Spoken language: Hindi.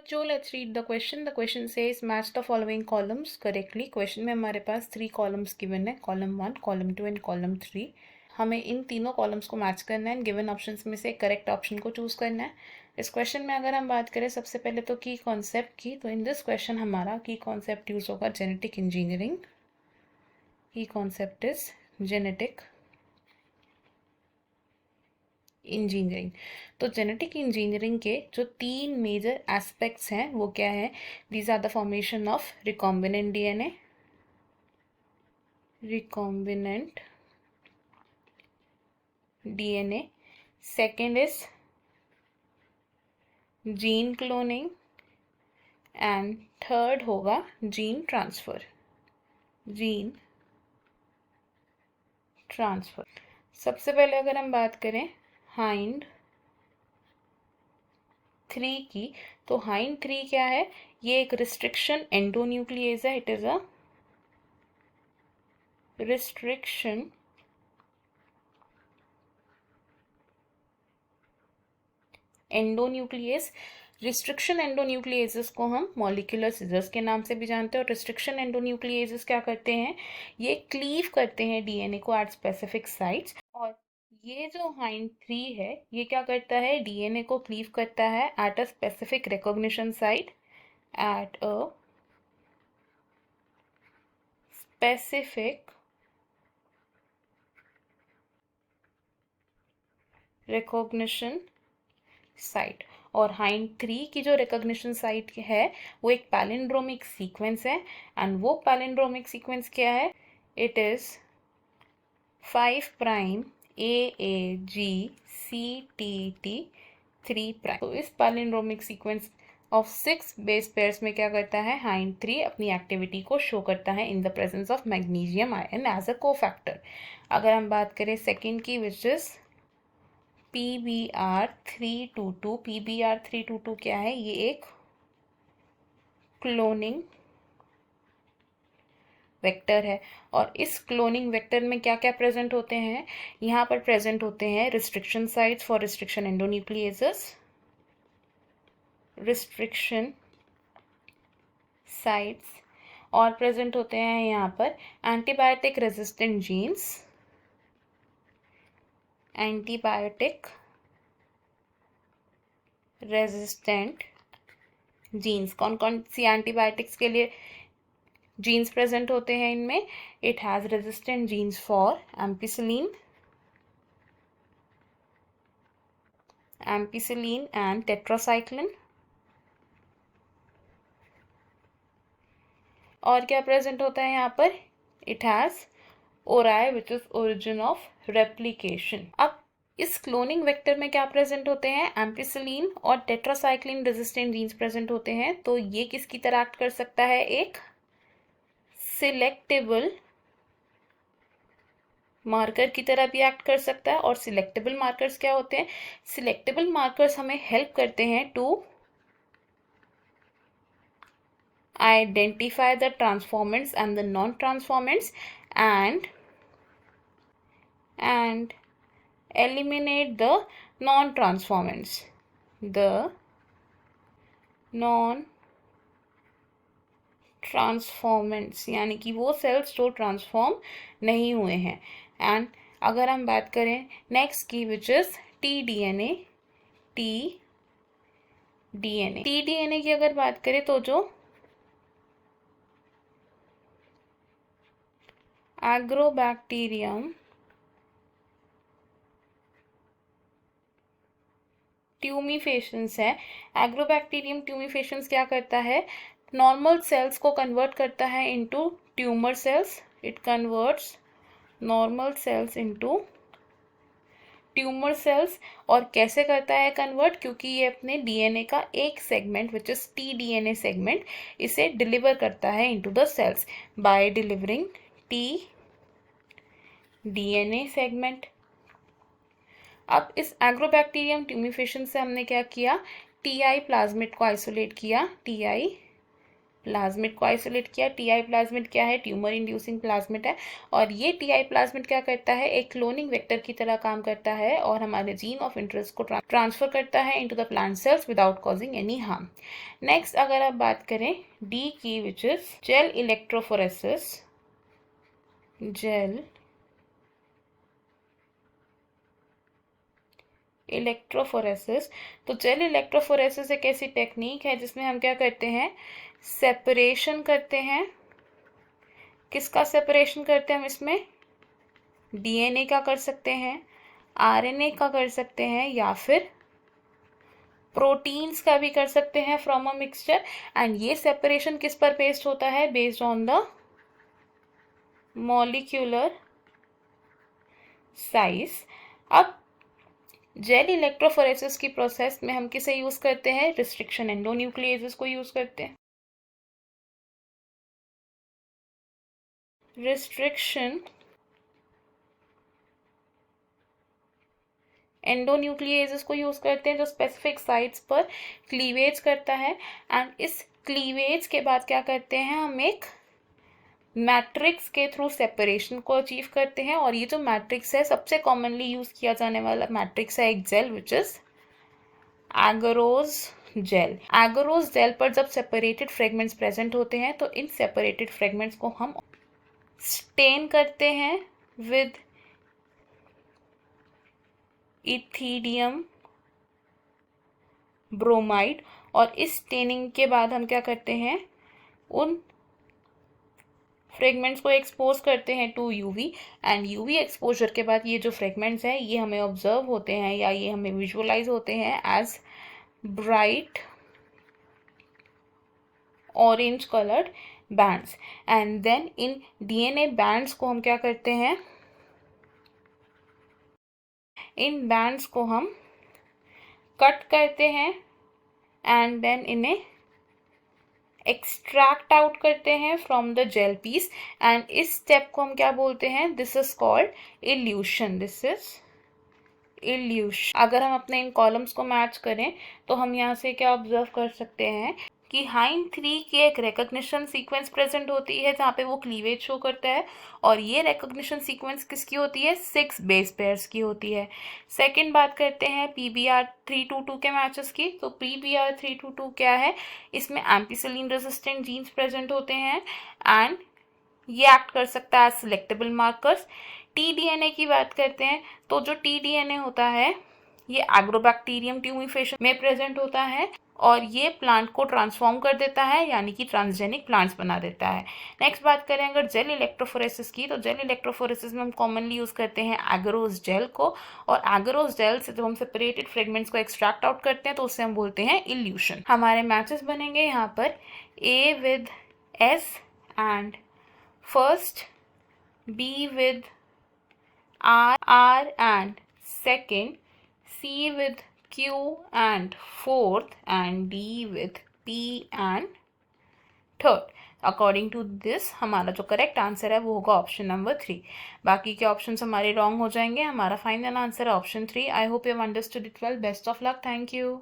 बच्चों, let's read the question. The question says match the following columns correctly. Question में हमारे पास 3 कॉलम्स गिवन है, कॉलम 1, कॉलम 2 एंड कॉलम 3. हमें इन तीनों कॉलम्स को मैच करना है. गिवन ऑप्शंस में से करेक्ट ऑप्शन को चूज करना है. इस क्वेश्चन में अगर हम बात करें सबसे पहले तो की कॉन्सेप्ट की, तो इन दिस क्वेश्चन हमारा की कॉन्सेप्ट यूज होगा जेनेटिक इंजीनियरिंग. की कॉन्सेप्ट इज जेनेटिक इंजीनियरिंग. तो जेनेटिक इंजीनियरिंग के जो 3 मेजर एस्पेक्ट्स हैं वो क्या है? These are the formation of recombinant DNA, recombinant DNA. Second is gene cloning and third होगा जीन ट्रांसफर. Gene transfer. सबसे पहले अगर हम बात करें हाइंड 3 की, तो हाइंड 3 क्या है? ये एक रिस्ट्रिक्शन एंडोन्यूक्लिएज है. It is a restriction endonuclease. Restriction endonucleases को हम मॉलिक्यूलर सीजर्स के नाम से भी जानते हैं. और रिस्ट्रिक्शन एंडोन्यूक्लिएजेस क्या करते हैं? ये क्लीव करते हैं डीएनए को एट स्पेसिफिक साइट्स. और ये जो हाइंड 3 है ये क्या करता है? डीएनए को क्लीव करता है at a specific recognition site, at a specific recognition site. और हाइंड 3 की जो रिकॉग्निशन साइट है वो एक पैलिंड्रोमिक सीक्वेंस है. एंड वो पैलिंड्रोमिक सीक्वेंस क्या है? It is 5 prime AAGCTT 3 prime. तो इस palindromic sequence of 6 base pairs में क्या करता है? हाइंड 3 अपनी एक्टिविटी को शो करता है in the presence of magnesium ion as a cofactor. अगर हम बात करें सेकेंड की, विच इज PBr322. PBr322 क्या है? ये एक क्लोनिंग वेक्टर है. और इस क्लोनिंग वेक्टर में क्या क्या प्रेजेंट होते हैं? यहाँ पर प्रेजेंट होते हैं restriction sites for restriction endonucleases, restriction sites. और प्रेजेंट होते हैं यहाँ पर antibiotic resistant genes, antibiotic resistant genes. कौन कौन सी एंटीबायोटिक्स के लिए जीन्स प्रेजेंट होते हैं इनमें? It has resistant genes for ampicillin and tetracycline. और क्या प्रेजेंट होता है यहाँ पर? It has ori which is origin of replication. अब इस क्लोनिंग वेक्टर में क्या प्रेजेंट होते हैं? एम्पिसिलिन और टेट्रासाइक्लिन रेजिस्टेंट जीन्स प्रेजेंट होते हैं. तो ये किसकी तरह एक्ट कर सकता है? एक सिलेक्टेबल मार्कर की तरह भी एक्ट कर सकता है. और सिलेक्टेबल मार्कर्स क्या होते हैं? सिलेक्टेबल मार्कर्स हमें हेल्प करते हैं to identify the transformants and the non-transformants and eliminate the non-transformants. The non-transformants यानी कि वो सेल्स जो ट्रांसफॉर्म नहीं हुए हैं. एंड अगर हम बात करें नेक्स्ट की, विच इज TDNA. TDNA की अगर बात करें तो जो एग्रोबैक्टीरियम ट्यूमिफेशंस है. एग्रोबैक्टीरियम ट्यूमिफेशंस क्या करता है? नॉर्मल सेल्स को कन्वर्ट करता है into tumour cells. It converts normal sales into tumour cells. और कैसे करता है कन्वर्ट? क्योंकि ये अपने डीएनए का एक segment which is TDNA segment इसे डिलीवर करता है into the cells by delivering TDNA segment. अब इस एग्रोबैक्टीरियम ट्यूमिफेशन से हमने क्या किया? TI प्लाज्मिड को आइसोलेट किया. TI प्लाज्मिड को आइसोलेट किया। टीआई प्लाज्मिड क्या है? ट्यूमर इंड्यूसिंग प्लाज्मिड है। और ये टीआई प्लाज्मिड क्या करता है? एक क्लोनिंग वेक्टर की तरह काम करता है और हमारे जीन ऑफ इंटरेस्ट को ट्रांसफर करता है into the plant cells without causing any harm. Next अगर आप बात करें डी की, which is gel electrophoresis. Gel electrophoresis. तो जेल इलेक्ट्रोफोरेसिस एक ऐसी टेक्निक है जिसमें हम क्या करते हैं? सेपरेशन करते हैं। किसका सेपरेशन करते हैं हम इसमें? डीएनए का कर सकते हैं, आरएनए का कर सकते हैं, या फिर प्रोटीन्स का भी कर सकते हैं फ्रॉम अ मिक्सचर। एंड ये सेपरेशन किस पर बेस्ड होता है? Based on the molecular size. अब जेल इलेक्ट्रोफोरेसिस की प्रोसेस में हम किसे यूज करते हैं? रिस्ट्रिक्शन एंडोन्यूक्लिएजेस को यूज करते हैं। रिस्ट्रिक्शन एंडोन्यूक्लिएजेस को यूज करते हैं जो स्पेसिफिक साइट्स पर क्लीवेज करता है। एंड इस क्लीवेज के बाद क्या करते हैं? हम एक मैट्रिक्स के थ्रू सेपरेशन को अचीव करते हैं। और ये जो मैट्रिक्स है सबसे कॉमनली यूज किया जाने वाला मैट्रिक्स है एक gel, which is agarose gel. Agarose gel पर जब सेपरेटेड फ्रेगमेंट्स प्रेजेंट होते हैं तो इन सेपरेटेड फ्रेगमेंट्स को हम स्टेन करते हैं विद इथिडियम ब्रोमाइड। और इस स्टेनिंग के बाद हम क्या करते हैं? उन फ्रेगमेंट्स को एक्सपोज करते हैं to UV. And UV exposure के बाद ये जो फ्रेगमेंट्स हैं ये हमें ऑब्जर्व होते हैं या ये हमें विजुअलाइज होते हैं as bright orange coloured bands. And then इन डीएनए बैंड्स को हम क्या करते हैं? इन बैंड्स को हम कट करते हैं एंड देन इन्हें एक्सट्रैक्ट आउट करते हैं from the gel piece. And इस स्टेप को हम क्या बोलते हैं? This is called elution. This is elution. अगर हम अपने इन कॉलम्स को मैच करें तो हम यहाँ से क्या ऑब्जर्व कर सकते हैं कि हाइन 3 की एक रिकॉग्निशन सीक्वेंस प्रेजेंट होती है जहाँ पे वो क्लीवेज शो करता है। और ये रिकॉग्निशन सीक्वेंस किसकी होती है? 6 बेस पेयर्स की होती है। सेकंड बात करते हैं PBR322 के मैचेस की। तो PBR322 क्या है? इसमें एम्पिसिलिन रेजिस्टेंट जीन्स प्रेजेंट होते हैं एंड ये एक्ट कर सकता है सिलेक्टेबल मार्कर्स। TDNA की बात करते हैं तो जो TDNA होता है ये एग्रोबैक्टीरियम ट्यूमिफेशन में प्रेजेंट होता है और ये प्लांट को ट्रांसफॉर्म कर देता है, यानी कि ट्रांसजेनिक प्लांट्स बना देता है। नेक्स्ट बात करें अगर जेल इलेक्ट्रोफोरेसिस की, तो जेल इलेक्ट्रोफोरेसिस में हम कॉमनली यूज करते हैं एगरोज जेल को। और एगरोज जेल से जब हम सेपरेटेड फ्रेगमेंट्स को एक्सट्रैक्ट आउट करते हैं तो उससे हम बोलते हैं इल्यूशन। हमारे मैचेस बनेंगे यहाँ पर A with S and first, B with R and second, C with Q and fourth, and D with P and third. According to this हमारा जो करेक्ट आंसर है वो होगा ऑप्शन नंबर 3। बाकी के ऑप्शन हमारे रॉन्ग हो जाएंगे। हमारा फाइनल आंसर है option 3। I hope you have understood it well. Best of luck. Thank you.